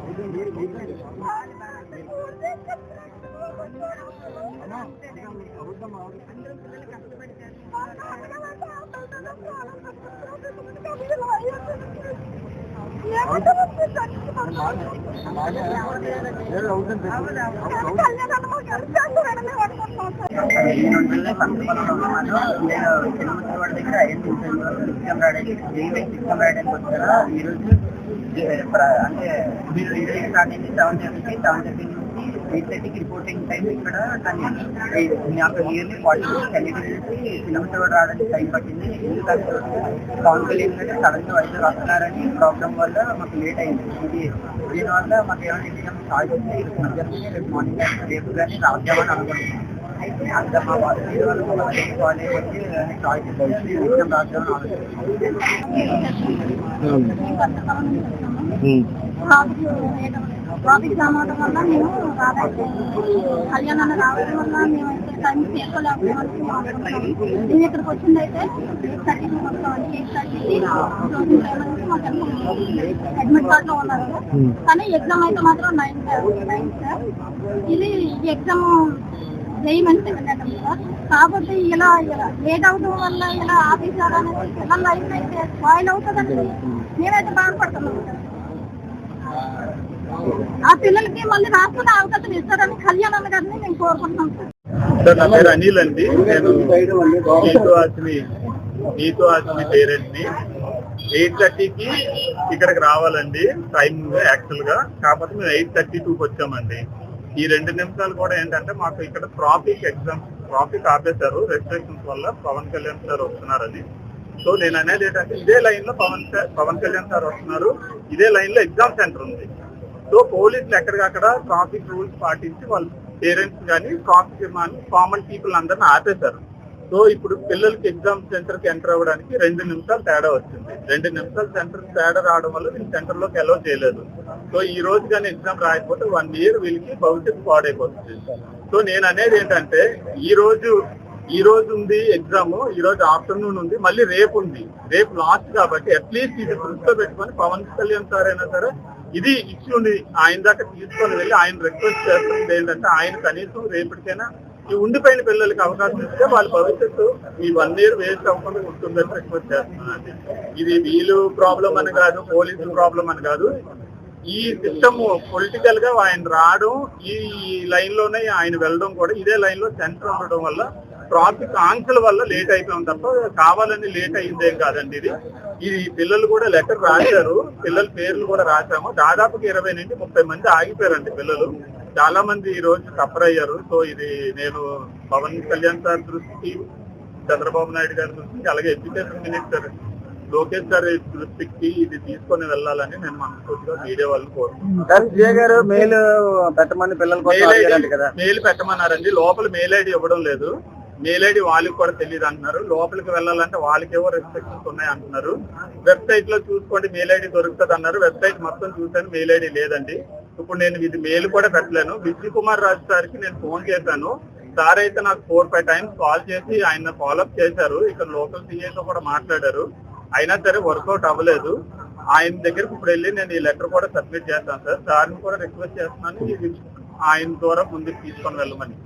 అంటే మీరు స్టార్టింగ్ 7:30 నుంచి 8:30కి రిపోర్టింగ్ టైం ఇక్కడ. కానీ నాకు నియర్లీ 40 కిలోమీటర్ రావడానికి టైం పట్టింది. ఎందుకంటే పవన్ కళ్యాణ్ గారు సడన్ గా వైద్యులు వస్తున్నారని ప్రాబ్లం వల్ల మాకు లేట్ అయింది. దీనివల్ల మాకు ఏమైనా ఎగ్జామ్ స్టార్ట్ ఉంది మధ్యాహ్నం, రేపు మార్నింగ్ రేపు కానీ రాద్దామని అనుకుంటున్నాం. అయితే అంత మా కాలేజ్ వచ్చి చాయిస్ ఎగ్జామ్ రాద్దామని ట్రాఫిక్ జామ్ అవడం వల్ల మేము కళ్యాణాన్ని రావడం వల్ల మేమైతే టైం చేసుకోలేకపోతున్నాం. నేను ఇక్కడికి వచ్చిందైతే 8:30కి వస్తామండి. 8:30కి మాకు అడ్మిట్ కార్డ్ లో ఉన్నారు. కానీ ఎగ్జామ్ అయితే మాత్రం 9 సార్. ఇది ఎగ్జామ్ చేయమని చెప్పాను సార్. కాబట్టి ఇలా లేట్ అవడం వల్ల ఇలా ఆఫీసర్ అనేది పిల్లల లైఫ్ అయితే స్పాయిల్ అవుతుందండి. మేమైతే బాధపడుతున్నాం సార్. ఆ పిల్లలకి మళ్ళీ రాసుకునే అవకాశం ఇస్తారని కళ్యాణ్ గారిని నేను కోరుకుంటున్నాం సార్. నా పేరు అనిల్ అండి. నేను నీతో ఆశ్మి పేరెంట్ ని. 8:30కి ఇక్కడికి రావాలండి టైం యాక్చువల్ గా. కాకపోతే మేము 8:32కి వచ్చామండి. ఈ 2 నిమిషాలు కూడా ఏంటంటే మాకు ఇక్కడ ట్రాఫిక్ ఆపేశారు రెస్ట్రిక్షన్స్ వల్ల. పవన్ కళ్యాణ్ సార్ వస్తున్నారని. సో నేను అనేది ఏంటంటే ఇదే లైన్ లో పవన్ కళ్యాణ్ సార్ వస్తున్నారు. ఇదే లైన్ లో ఎగ్జామ్ సెంటర్ ఉంది. సో పోలీసులు ఎక్కడికక్కడ ట్రాఫిక్ రూల్స్ పాటించి వాళ్ళ పేరెంట్స్ కానీ కామన్ పీపుల్ అందరిని ఆపేశారు. సో ఇప్పుడు పిల్లలకి ఎగ్జామ్ సెంటర్ కి ఎంటర్ అవ్వడానికి 2 నిమిషాలు తేడా వచ్చింది. 2 నిమిషాలు సెంటర్ తేడా రావడం వల్ల నేను సెంటర్ లోకి అలౌ చేయలేదు. సో ఈ రోజు కానీ ఎగ్జామ్ రాయకపోతే 1 year వీళ్ళకి భవిష్యత్తు పాడైపోతుంది. సో నేను అనేది ఏంటంటే ఈ రోజు ఉంది ఎగ్జామ్, ఈ రోజు ఆఫ్టర్నూన్ ఉంది, మళ్ళీ రేపు ఉంది. రేపు లాస్ట్ కాబట్టి అట్లీస్ట్ ఇది దృష్టిలో పెట్టుకొని పవన్ కళ్యాణ్ సార్ అయినా సరే ఇది ఇష్యూని ఆయన దాకా తీసుకొని వెళ్ళి ఆయన రిక్వెస్ట్ చేస్తుంది ఏంటంటే ఆయన కనీసం రేపటికైనా ఈ ఉండిపోయిన పిల్లలకి అవకాశం ఇస్తే వాళ్ళ భవిష్యత్తు ఈ 1 year వేస్ట్ అవ్వకుండా ఉంటుందని రిక్వెస్ట్ చేస్తున్నానండి. ఇది వీళ్ళు ప్రాబ్లం అని కాదు, పోలీసుల ప్రాబ్లం అని కాదు. ఈ సిస్టమ్ పొలిటికల్ గా ఆయన రావడం, ఈ లైన్ లోనే ఆయన వెళ్ళడం కూడా ఇదే లైన్ లో సెంటర్ ఉండడం వల్ల ట్రాఫిక్ ఆంక్షల వల్ల లేట్ అయిపోయాం తప్ప కావాలని లేట్ అయిందేం కాదండి. ఇది పిల్లలు కూడా లెటర్ రాశారు, పిల్లల పేర్లు కూడా రాశాము. దాదాపుగా 20 నుంచి 30 మంది ఆగిపోయారండి పిల్లలు. చాలా మంది ఈ రోజు సఫర్ అయ్యారు. సో ఇది నేను పవన్ కళ్యాణ్ సార్ దృష్టికి, చంద్రబాబు నాయుడు గారి దృష్టికి, అలాగే ఎడ్యుకేషన్ మినిస్టర్ లోకేష్ గారి దృష్టికి ఇది తీసుకొని వెళ్ళాలని నేను మనస్ఫూర్తిగా మీడియా వాళ్ళు కోరుకుంటున్నాను. మెయిల్ పెట్టమన్నారండి. లోపల మెయిల్ ఐడి ఇవ్వడం లేదు. మెయిల్ ఐడి వాళ్ళకి కూడా తెలియదు అంటున్నారు. లోపలికి వెళ్ళాలంటే వాళ్ళకేవో రెస్ట్రిక్షన్స్ ఉన్నాయి అంటున్నారు. వెబ్సైట్ లో చూసుకోండి మెయిల్ ఐడి దొరుకుతుంది అన్నారు. వెబ్సైట్ మొత్తం చూసాను, మెయిల్ ఐడి లేదండి. ఇప్పుడు నేను ఇది మెయిల్ కూడా పెట్టలేను. విజయ్ కుమార్ రాజు సార్కి నేను ఫోన్ చేశాను. సార్ అయితే నాకు 4-5 times కాల్ చేసి ఆయన ఫాలోఅప్ చేశారు. ఇక్కడ లోకల్ సీఏతో కూడా మాట్లాడారు. అయినా సరే వర్కౌట్ అవ్వలేదు. ఆయన దగ్గరకు ఇప్పుడు వెళ్ళి నేను ఈ లెటర్ కూడా సబ్మిట్ చేస్తాను సార్. సార్ని కూడా రిక్వెస్ట్ చేస్తున్నాను ఆయన ద్వారా ముందుకు తీసుకొని వెళ్ళమని.